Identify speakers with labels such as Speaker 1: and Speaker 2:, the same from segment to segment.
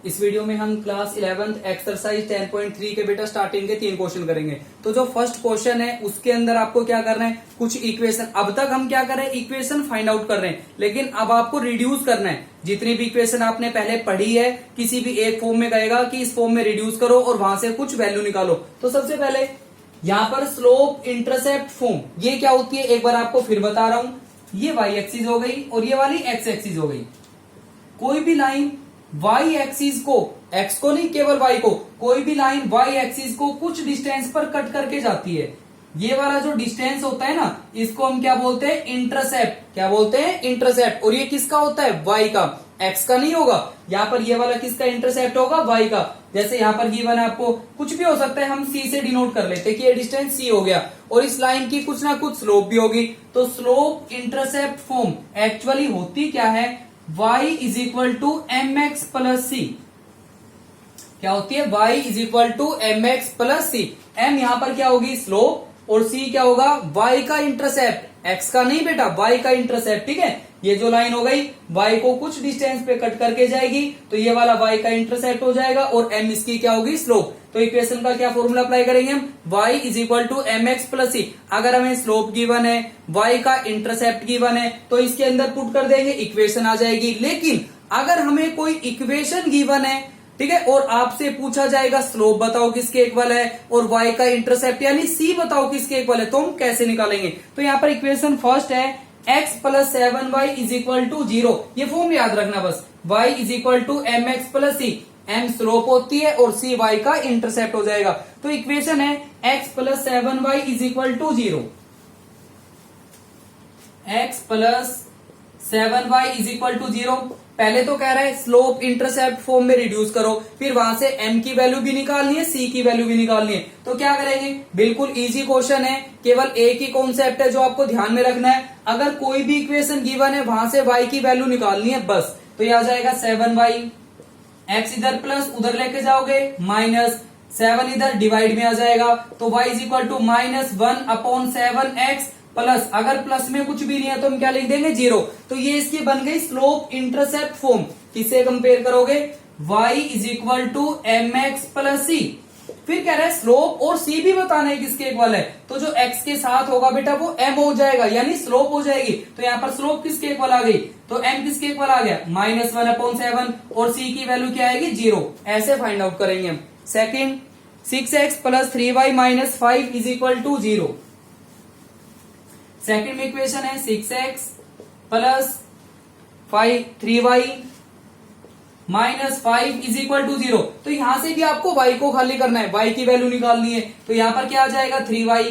Speaker 1: इस वीडियो में हम क्लास 11th एक्सरसाइज 10.3 के बेटा स्टार्टिंग के 3 क्वेश्चन करेंगे। तो जो फर्स्ट क्वेश्चन है उसके अंदर आपको क्या करना है, कुछ इक्वेशन। अब तक हम क्या कर रहे हैं, इक्वेशन फाइंड आउट कर रहे हैं, लेकिन अब आपको रिड्यूस करना है। जितनी भी इक्वेशन आपने पहले पढ़ी है किसी भी एक फॉर्म में कहेगा कि इस फॉर्म में रिड्यूस करो और वहां से कुछ वैल्यू निकालो। तो सबसे पहले यहाँ पर स्लोप इंटरसेप्ट फॉर्म ये क्या होती है, एक बार आपको फिर बता रहा हूं। ये वाई एक्सिस हो गई और ये वाली एक्स एक्सिस हो गई। कोई भी लाइन वाई एक्सिस को, एक्स को नहीं केवल वाई को, कोई भी लाइन वाई एक्सिस को कुछ डिस्टेंस पर कट करके जाती है। ये वाला जो डिस्टेंस होता है ना, इसको हम क्या बोलते हैं, इंटरसेप्ट। क्या बोलते हैं, इंटरसेप्ट। और ये किसका होता है, वाई का, एक्स का नहीं होगा। यहाँ पर ये वाला किसका इंटरसेप्ट होगा, वाई का। जैसे यहाँ पर गिवन है आपको, कुछ भी हो सकता है, हम सी से डिनोट कर लेते हैं कि ये डिस्टेंस सी हो गया और इस लाइन की कुछ ना कुछ स्लोप भी होगी। तो स्लोप इंटरसेप्ट फॉर्म एक्चुअली होती क्या है, y is equal to M x plus c. क्या होती है, y is equal to M x plus c. M यहां पर क्या होगी, स्लोप, और c क्या होगा, y का इंटरसेप्ट, x का नहीं बेटा, y का इंटरसेप्ट। ठीक है, ये जो लाइन हो गई y को कुछ डिस्टेंस पे कट करके जाएगी, तो ये वाला y का इंटरसेप्ट हो जाएगा और m इसकी क्या होगी, स्लोप। तो इक्वेशन का क्या फॉर्मूला अप्लाई करेंगे हम, y is equal to M x plus c. अगर हमें स्लोप गिवन है, y का इंटरसेप्ट गिवन है, तो इसके अंदर पुट कर देंगे, इक्वेशन आ जाएगी। लेकिन अगर हमें कोई इक्वेशन गिवन है, ठीक है, और आपसे पूछा जाएगा स्लोप बताओ किसके इक्वल है और y का इंटरसेप्ट यानी c बताओ किसके इक्वल है, तो हम कैसे निकालेंगे। तो यहाँ पर इक्वेशन फर्स्ट है x plus 7y is equal to 0। ये फॉर्म याद रखना बस, y is equal to M x plus C. m slope होती है और c y का इंटरसेप्ट हो जाएगा। तो इक्वेशन है x plus 7y is equal to 0। x plus 7y is equal to 0। पहले तो कह रहा है स्लोप इंटरसेप्ट फॉर्म में रिड्यूस करो, फिर वहां से m की वैल्यू भी निकालनी है, c की वैल्यू भी निकालनी है। तो क्या करेंगे, बिल्कुल इजी क्वेश्चन है, केवल एक ही कॉन्सेप्ट है जो आपको ध्यान में रखना है। अगर कोई भी इक्वेशन गिवन है वहां से y की वैल्यू निकालनी है बस। तो ये आ जाएगा 7y, x इधर प्लस उधर लेके जाओगे माइनस, 7 इधर डिवाइड में आ जाएगा, तो y is equal to minus 1/7x plus, अगर प्लस में कुछ भी नहीं है तो हम क्या लिख देंगे, 0। तो ये इसकी बन गई स्लोप इंटरसेप्ट फॉर्म। किससे कंपेयर करोगे, y is equal to M x plus c. फिर कह रहा है स्लोप और c भी बताना है किसके इक्वल है, तो जो x के साथ होगा बेटा वो m हो जाएगा, यानी स्लोप हो जाएगी। तो यहाँ पर स्लोप किसके इक्वल आ गई, तो m किसके इक्वल आ गया, -1/7 और c की वैल्यू क्या आएगी, 0। ऐसे फाइंड आउट करेंगे हम। Second, 6x plus 3y minus 5 is equal to 0। Second में इक्वेशन है 6x plus 3y minus 5 is equal to 0। तो यहां से भी आपको y को खाली करना है, y की वैल्यू निकालनी है। तो यहां पर क्या आ जाएगा, 3y,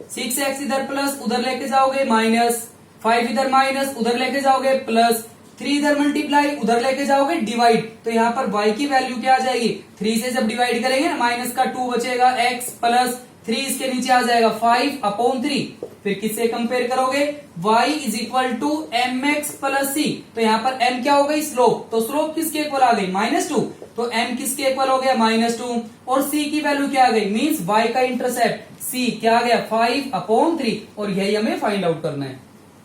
Speaker 1: 6x इधर प्लस उधर लेके जाओगे माइनस, 5 इधर माइनस उधर लेके जाओगे प्लस, 3 इधर मल्टीप्लाई उधर लेके जाओगे डिवाइड। तो यहाँ पर y की वैल्यू क्या आ जाएगी, 3 से जब डिवाइड करेंगे ना माइनस का 2 बचेगा, x प्लस 3 इसके नीचे आ जाएगा 5/3। फिर किससे कंपेयर करोगे, y is equal to M x plus c. तो यहाँ पर m क्या हो गई, स्लोप। तो स्लोप किसके इक्वल आ गई, -2। तो m किसके इक्वल हो गया, -2, और c की वैल्यू क्या आ गई, मीन्स y का इंटरसेप्ट c क्या आ गया, 5/3। और यही हमें फाइंड आउट करना है।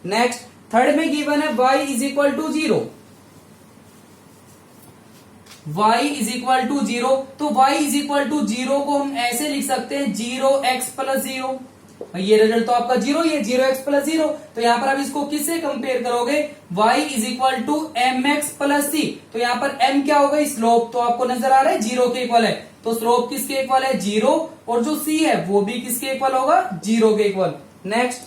Speaker 1: नेक्स्ट, थर्ड में गिवन है y is equal to 0। y is equal to 0। तो y इज इक्वल टू 0 को हम ऐसे लिख सकते हैं 0x प्लस 0। ये रिजल्ट तो आपका 0 ही है, 0x प्लस 0। तो यहाँ पर आप इसको किससे कंपेयर करोगे, y is equal to M x plus c. तो यहाँ पर m क्या होगा, स्लोप। तो आपको नजर आ रहा है 0 के इक्वल है, तो स्लोप किसके इक्वल है, 0, और जो c है वो भी किसके इक्वल होगा, 0 के equal. Next,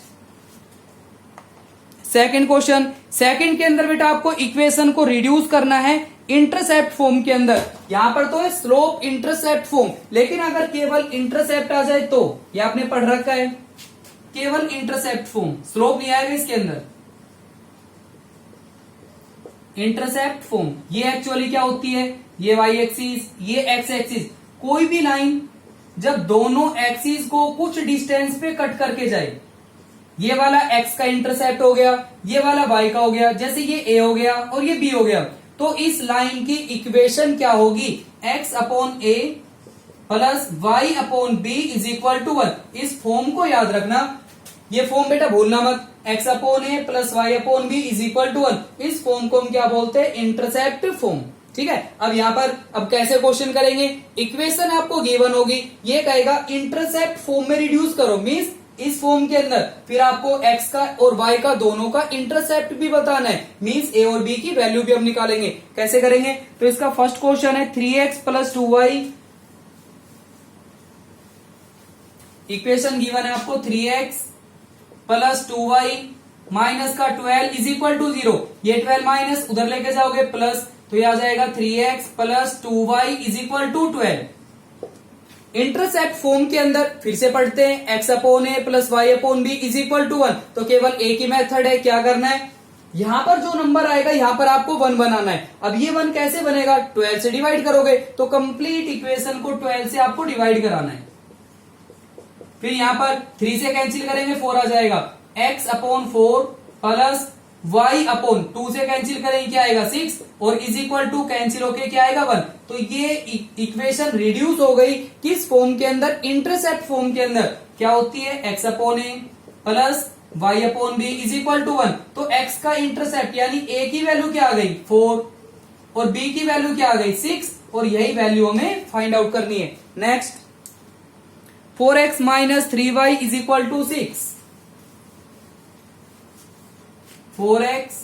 Speaker 1: second question. Second के अंदर बेटा आपको इक्वेशन को रिड्यूस करना है इंटरसेप्ट फॉर्म के अंदर। यहां पर तो है स्लोप इंटरसेप्ट फॉर्म, लेकिन अगर केवल इंटरसेप्ट आ जाए तो, ये आपने पढ़ रखा है, केवल इंटरसेप्ट फॉर्म, स्लोप नहीं आएगा इसके अंदर। इंटरसेप्ट फॉर्म ये एक्चुअली क्या होती है, ये y एक्सिस, ये x एक्सिस। कोई भी लाइन जब दोनों एक्सिस को कुछ डिस्टेंस पे कट करके जाए, ये वाला x का इंटरसेप्ट हो गया, ये वाला y का हो गया, जैसे ये a हो गया और ये b हो गया, तो इस लाइन की इक्वेशन क्या होगी, x/a plus y/b is equal to 1। इस फॉर्म को याद रखना, ये फॉर्म बेटा भूलना मत, x/a plus y/b is equal to 1। इस फॉर्म को हम क्या बोलते हैं, इंटरसेप्ट फॉर्म। ठीक है। अब यहाँ पर अब कैसे क्वेश्चन करेंगे, इक्वेशन आपको गिवन होगी, ये कहेगा इंटरसेप्ट फॉर्म में रिड्यूस करो, मींस इस फॉर्म के अंदर फिर आपको x का और y का दोनों का इंटरसेप्ट भी बताना है, मींस a और b की वैल्यू भी हम निकालेंगे। कैसे करेंगे, तो इसका फर्स्ट क्वेश्चन है 3x plus 2y, equation given है आपको 3x प्लस 2y माइनस का 12 इज इक्वल टू 0, ये 12 माइनस उधर लेके जाओगे प्लस, तो ये आ जाएगा 3x plus 2y is equal to 12। Intercept form के अंदर फिर से पढ़ते हैं, x upon A plus Y upon B is equal to 1, तो केवल एक ही मेथड है, क्या करना है, यहां पर जो नंबर आएगा यहां पर आपको 1 बनाना है। अब ये 1 कैसे बनेगा, 12 से डिवाइड करोगे, तो कंप्लीट इक्वेशन को 12 से आपको डिवाइड कराना है। फिर यहां पर 3 से कैंसिल करेंगे 4 आ जाएगा, x upon 4 plus y upon 2 से कैंसिल करेंगे क्या आएगा 6, और इज इक्वल टू कैंसिल होके क्या आएगा 1। तो ये इक्वेशन रिड्यूस हो गई किस फॉर्म के अंदर, इंटरसेप्ट फॉर्म के अंदर। क्या होती है, x upon A plus y upon B is equal to 1। तो x का इंटरसेप्ट यानी a की वैल्यू क्या आ गई 4 और b की वैल्यू क्या आ गई 6, और यही वैल्यू हमें फाइंड आउट करनी है। Next 4x minus 3y is equal to 6, 4x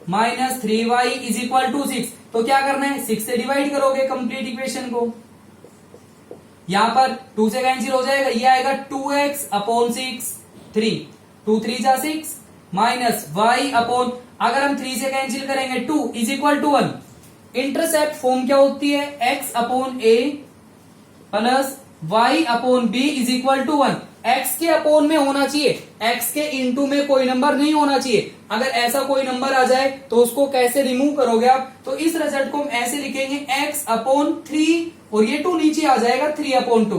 Speaker 1: minus 3y is equal to 6, तो क्या करना है 6 से डिवाइड करोगे कंप्लीट इक्वेशन को, यहां पर 2 से कैंसिल हो जाएगा, ये आएगा 2x अपॉन 6 3, 2 3 जा 6 माइनस y अपॉन, अगर हम 3 से कैंसिल करेंगे 2 is equal to 1। Intercept form क्या होती है, x upon a plus y upon b is equal to 1। x के अपोन में होना चाहिए, x के इंटू में कोई नंबर नहीं होना चाहिए। अगर ऐसा कोई नंबर आ जाए तो उसको कैसे रिमूव करोगे आप, तो इस रिजल्ट को हम ऐसे लिखेंगे x अपॉन 3 और ये 2 नीचे आ जाएगा 3 अपॉन 2,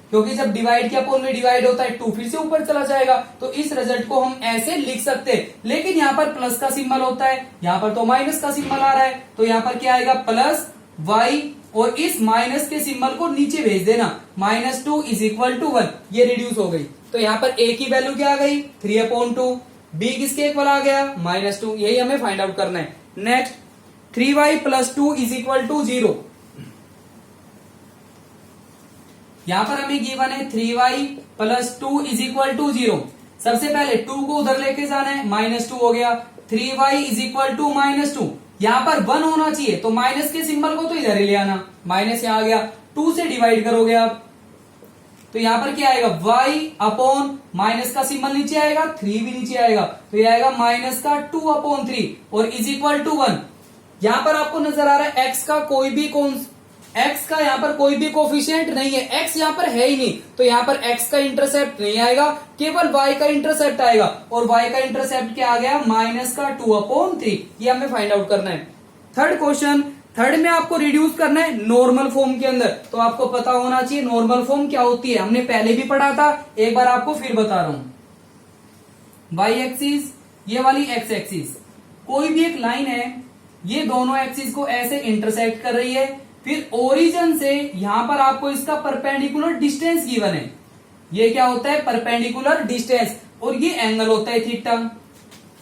Speaker 1: क्योंकि जब डिवाइड के अपोन में डिवाइड होता है 2 फिर से ऊपर चला जाएगा, तो इस रिजल्ट को हम ऐसे लिख सकते हैं। लेकिन यहाँ पर प्लस का सिंबल होता है, यहाँ पर तो माइनस का सिंबल आ रहा है, तो यहाँ पर क्या आएगा प्लस y, और इस माइनस के सिंबल को नीचे भेज देना, -2 इज इक्वल टू 1, ये रिड्यूस हो गई। तो यहाँ पर a की वैल्यू क्या आ गई 3 अपॉन 2, b किसके इक्वल आ गया -2, यही हमें फाइंड आउट करना है। Next 3y plus 2 is equal to 0, यहां पर हमें गिवन है 3y plus 2 is equal to 0। सबसे पहले 2 को उधर लेके जाना है, -2 हो गया, 3y इज इक्वल टू -2, यहां पर 1 होना चाहिए, तो माइनस के सिंबल को तो इधर ही ले आना, माइनस यहां आ गया, 2 से डिवाइड करोगे आप, तो यहां पर क्या आएगा y अपॉन माइनस का सिंबल नीचे आएगा, 3 भी नीचे आएगा, तो ये आएगा माइनस का 2 अपॉन 3 और इज इक्वल टू 1। यहां पर आपको नजर आ रहा है x का कोई भी x का यहाँ पर कोई भी कोफिशिएंट नहीं है, x यहाँ पर है ही नहीं, तो यहाँ पर x का इंटरसेप्ट नहीं आएगा, केवल y का इंटरसेप्ट आएगा, और y का इंटरसेप्ट क्या आ गया माइनस का 2 अपॉन 3, ये हमें फाइंड आउट करना है। थर्ड क्वेश्चन, थर्ड में आपको रिड्यूस करना है नॉर्मल फॉर्म के अंदर, तो आपको पता होना चाहिए नॉर्मल फॉर्म क्या होती है, हमने पहले भी पढ़ा था, एक बार आपको फिर बता रहा हूं। y एक्सिस, ये वाली x एक्सिस, कोई भी एक लाइन है, ये दोनों एक्सिस को ऐसे इंटरसेक्ट कर रही है, फिर ओरिजिन से यहां पर आपको इसका परपेंडिकुलर डिस्टेंस गिवन है, ये क्या होता है परपेंडिकुलर डिस्टेंस, और ये एंगल होता है थीटा।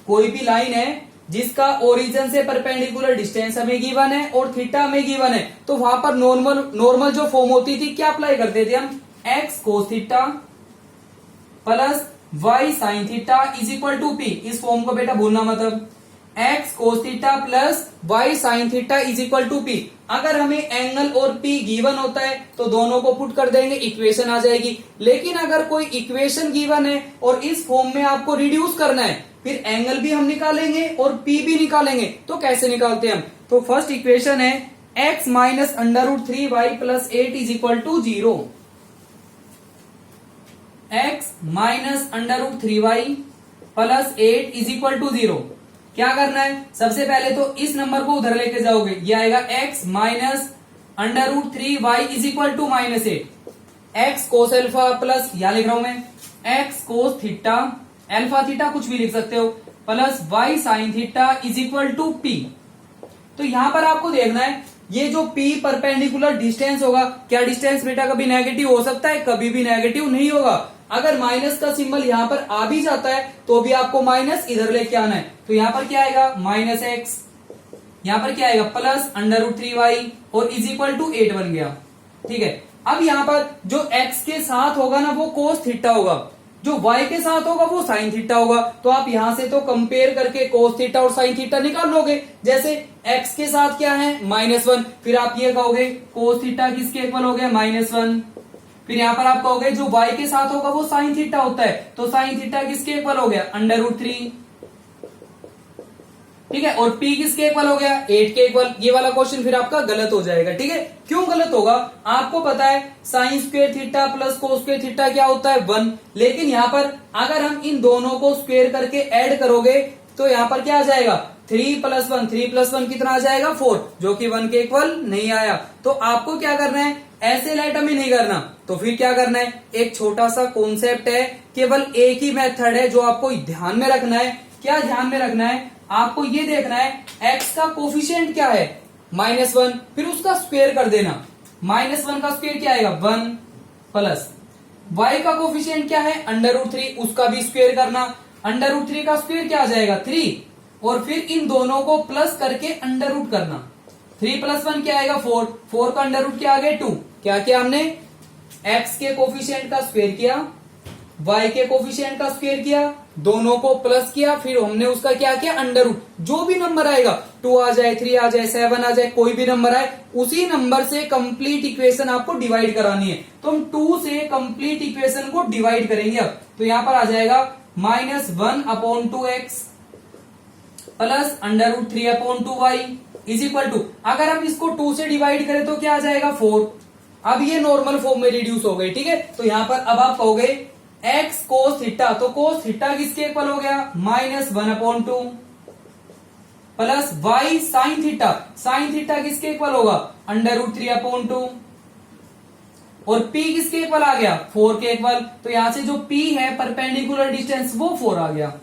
Speaker 1: कोई भी लाइन है जिसका ओरिजिन से परपेंडिकुलर डिस्टेंस हमें गिवन है और थीटा हमें गिवन है, तो वहां पर नॉर्मल जो फॉर्म होती थी क्या अप्लाई करते थे हम, x cos theta plus y sine theta is equal to p। इस फॉर्म को बेटा भूलना मतलब, x cos theta plus y sine theta is equal to p। अगर हमें एंगल और p गिवन होता है तो दोनों को पुट कर देंगे, इक्वेशन आ जाएगी। लेकिन अगर कोई इक्वेशन गिवन है और इस फॉर्म में आपको रिड्यूस करना है, फिर एंगल भी हम निकालेंगे और p भी निकालेंगे, तो कैसे निकालते हैं हम, तो फर्स्ट इक्वेशन है x minus √3y plus 8 is equal to 0, x minus √3y plus 8 is equal to 0। क्या करना है, सबसे पहले तो इस नंबर को उधर लेके जाओगे, ये आएगा x minus √3y is equal to -8, x cos alpha plus, यहां लिख रहा हूं मैं x cos theta, alpha theta कुछ भी लिख सकते हो, plus y sine theta is equal to p। तो यहां पर आपको देखना है ये जो p परपेंडिकुलर डिस्टेंस होगा, क्या डिस्टेंस बेटा कभी नेगेटिव हो सकता है, कभी भी नेगेटिव नहीं होगा। अगर माइनस का सिंबल यहां पर आ भी जाता है तो भी आपको माइनस इधर लेके आना है, तो यहां पर क्या आएगा -x, यहाँ पर क्या आएगा प्लस √3y और इज इक्वल टू 8 बन गया। ठीक है, अब यहाँ पर जो x के साथ होगा ना वो cos थीटा होगा, जो y के साथ होगा वो sin थीटा होगा। तो आप यहां से तो कंपेयर करके cos थीटा और sin थीटा निकाल लोगे। जैसे x के साथ क्या है -1, फिर आप ये कहोगे cos थीटा किसके इक्वल हो गया -1। फिर यहां पर आप कहोगे जो y के साथ होगा वो sin थीटा होता है, तो sin थीटा किसके इक्वल हो गया √3। ठीक है, और p किसके इक्वल हो गया 8 के इक्वल। ये वाला क्वेश्चन फिर आपका गलत हो जाएगा। ठीक है, क्यों गलत होगा, आपको पता है sine square theta plus cos square theta क्या होता है 1, लेकिन यहाँ पर अगर हम इन दोनों को स्क्वायर करके ऐड करोगे तो यहाँ पर क्या आ जाएगा 3 + 1, 3 + 1 कितना आ जाएगा 4, जो कि 1 के इक्वल नहीं आया। तो आपको क्या करना है, ऐसे लाइट हमें नहीं करना, तो फिर क्या करना है, एक छोटा सा कॉन्सेप्ट है, केवल एक ही मेथड है जो आपको ध्यान में रखना है। क्या ध्यान में रखना है, आपको ये देखना है x का कोफिशिएंट क्या है -1, फिर उसका स्क्वायर कर देना। -1 का स्क्वायर क्या आएगा 1, प्लस y का कोफिशिएंट क्या है √3, उसका भी स्क्वायर करना। √3 का स्क्वायर क्या आ जाएगा 3, और फिर इन दोनों को प्लस करके अंडर रूट करना। 3 + 1 क्या आएगा 4, 4 का अंडर रूट क्या आ गया 2। क्या किया हमने, x के कोफिशिएंट का स्क्वायर किया, y के कोफिशिएंट का स्क्वायर किया, दोनों को प्लस किया, फिर हमने उसका क्या किया अंडर रूट। जो भी नंबर आएगा 2 आ जाए, 3 आ जाए, 7 आ जाए, कोई भी नंबर आए, उसी नंबर से कंप्लीट इक्वेशन आपको डिवाइड करानी है। तो हम 2 से कंप्लीट इक्वेशन को डिवाइड करेंगे। अब तो यहां पर आ जाएगा -1/2x plus √3/2y is equal to, अगर हम इसको 2 से डिवाइड करें तो क्या आ जाएगा 4। अब ये नॉर्मल फॉर्म में रिड्यूस हो गई। ठीक है, तो यहां पर अब आप कहोगे x cos थीटा, तो cos थीटा किसके इक्वल हो गया -1/2 plus y sin theta, sin theta किसके इक्वल होगा √3/2 और p किसके इक्वल आ गया 4 के इक्वल। तो यहां से जो p है परपेंडिकुलर डिस्टेंस वो 4 आ गया।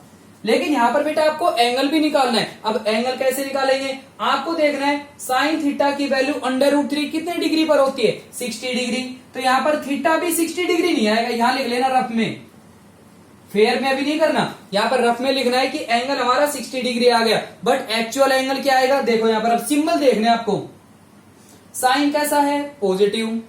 Speaker 1: लेकिन यहां पर बेटा आपको एंगल भी निकालना है। अब एंगल कैसे निकालेंगे, आपको देखना है साइन थीटा की वैल्यू √3 कितने डिग्री पर होती है 60 डिग्री। तो यहां पर थीटा भी 60 डिग्री नहीं आएगा, यहां लिख लेना रफ में, फेयर में अभी नहीं करना, यहां पर रफ में लिखना है कि एंगल हमारा 60 डिग्री आ गया। बट एक्चुअल एंगल क्या आएगा, देखो यहां पर अब सिंबल देखने आपको, साइन कैसा है पॉजिटिव,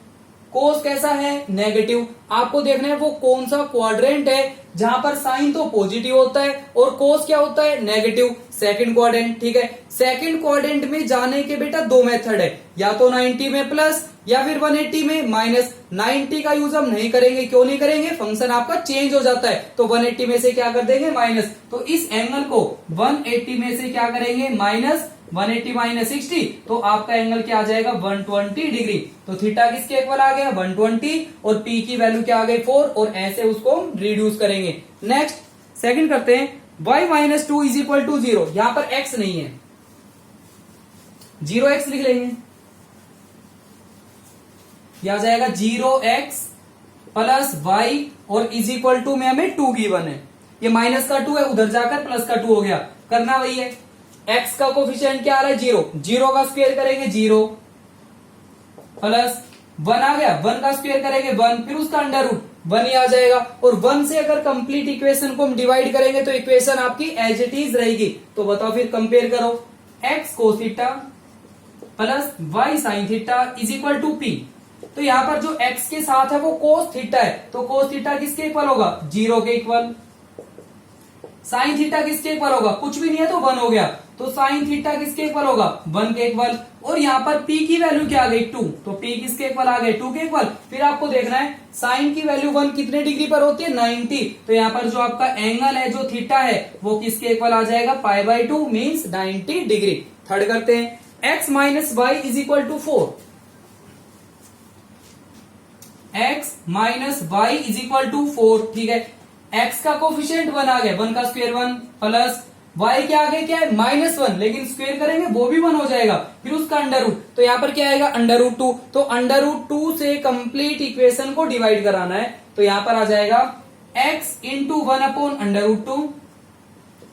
Speaker 1: कोस कैसा है नेगेटिव। आपको देखना है वो कौन सा क्वाड्रेंट है जहां पर साइन तो पॉजिटिव होता है और कोस क्या होता है नेगेटिव, सेकंड क्वाड्रेंट। ठीक है, सेकंड क्वाड्रेंट में जाने के बेटा 2 मेथड है, या तो 90 में प्लस या फिर 180 में माइनस। 90 का यूज हम नहीं करेंगे, क्यों नहीं करेंगे, फंक्शन आपका चेंज हो जाता है, तो 180 में से क्या कर देंगे माइनस। तो इस एंगल को 180 में से क्या करेंगे माइनस, 180 - 60, तो आपका एंगल क्या आ जाएगा 120 डिग्री। तो थीटा किसके इक्वल आ गया 120 और p की वैल्यू क्या आ गई 4, और ऐसे उसको रिड्यूस करेंगे। नेक्स्ट सेकंड करते हैं, y - 2 = 0। यहां पर x नहीं है, 0x लिख लेंगे, यह आ जाएगा 0x प्लस y और इज इक्वल टू में हमें 2 गिवन है, ये माइनस का 2 है, उधर जाकर प्लस का 2 हो गया। करना वही है, x का कोफिशिएंट क्या आ रहा है 0, 0 का स्क्वायर करेंगे 0 प्लस 1 आ गया, 1 का स्क्वायर करेंगे 1, फिर उसका अंडर रूट 1 ही आ जाएगा। और 1 से अगर कंप्लीट इक्वेशन को हम डिवाइड करेंगे तो इक्वेशन आपकी एज इट इज रहेगी। तो बताओ फिर कंपेयर करो, x cos theta plus y sin theta is equal to p। तो यहां पर जो x के साथ है वो cos थीटा है, तो cos थीटा किसके इक्वल होगा 0 के इक्वल। साइन थीटा किसके इक्वल होगा, कुछ भी नहीं है तो 1 हो गया, तो साइन थीटा किसके इक्वल होगा 1 के इक्वल। और यहाँ पर p की वैल्यू क्या आ गई 2, तो p किसके इक्वल आ गए 2 के इक्वल। फिर आपको देखना है साइन की वैल्यू 1 कितने डिग्री पर होती है 90, तो यहाँ पर जो आपका एंगल है जो थीटा है वो किसके इक्वल आ जाएगा π/2 मीन्स 90 डिग्री। थर्ड करते हैं, x - y = 4, x - y = 4। ठीक है, x का कोफिशिएंट 1 आ गया, 1 का स्क्वायर 1 प्लस y के आगे क्या है -1, लेकिन स्क्वायर करेंगे वो भी 1 हो जाएगा, फिर उसका अंडर रूट, तो यहां पर क्या आएगा √2। तो √2 से कंप्लीट इक्वेशन को डिवाइड कराना है, तो यहां पर आ जाएगा x × 1/√2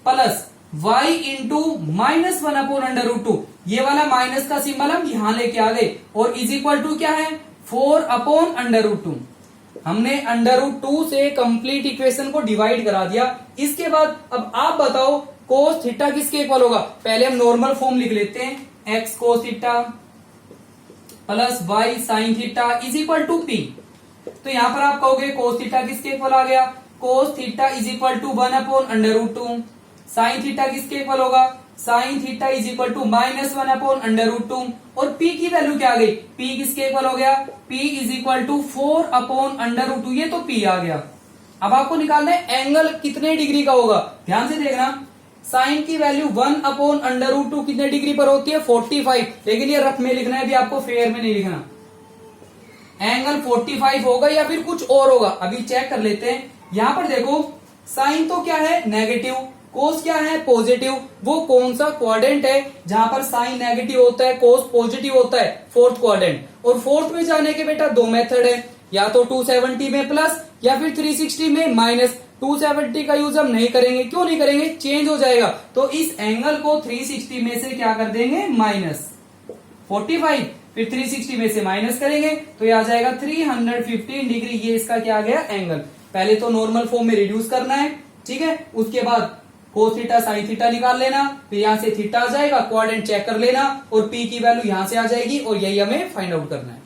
Speaker 1: प्लस y × -1/√2। ये वाला माइनस का सिंबल हम यहां लेके आ गए, और इज इक्वल टू क्या है 4/√2। हमने √2 से कंप्लीट इक्वेशन को डिवाइड करा दिया। इसके बाद अब आप बताओ cos थीटा किसके इक्वल होगा। पहले हम नॉर्मल फॉर्म लिख लेते हैं, X cos theta plus Y sine theta is equal to P. तो यहां पर आप कहोगे कोस थीटा किसके इक्वल आ गया, cos theta is equal to 1/√2। Sine theta किसके इक्वल होगा, sine theta is equal to -1/√2। और पी की वैल्यू क्या आ गई, पी किसके इक्वल हो गया, पी इज इक्वल टू 4/√2। ये तो पी आ गया। अब आपको निकालना है एंगल कितने डिग्री का होगा, ध्यान से देखना। साइन की वैल्यू 1/√2 कितने डिग्री पर होती है, 45। लेकिन ये रफ में लिखना है, अभी आपको फेयर में नहीं लिखना। एंगल 45 होगा या फिर कुछ और होगा, अभी चेक कर लेते हैं। यहां पर देखो साइन तो क्या है नेगेटिव, कोस क्या है पॉजिटिव। वो कौन सा क्वाड्रेंट है जहां पर साइन नेगेटिव होता है कोस पॉजिटिव होता है, फोर्थ क्वाड्रेंट। और फोर्थ में जाने के बेटा दो मेथड है, या तो 270 में प्लस या फिर 360 में माइनस। 270 का यूज हम नहीं करेंगे, क्यों नहीं करेंगे, चेंज हो जाएगा। तो इस एंगल को 360 में से क्या कर देंगे, -45, फिर 360 में से माइनस करेंगे तो ये आ जाएगा 315 डिग्री। ये इसका क्या आ गया एंगल। पहले तो नॉर्मल फॉर्म में रिड्यूस करना है, ठीक है। उसके बाद कोस थीटा साइन थीटा निकाल लेना, फिर यहां से थीटा आ जाएगा, क्वाड्रेंट चेक कर लेना और पी की वैल्यू यहां से आ जाएगी और यही हमें फाइंड आउट करना है।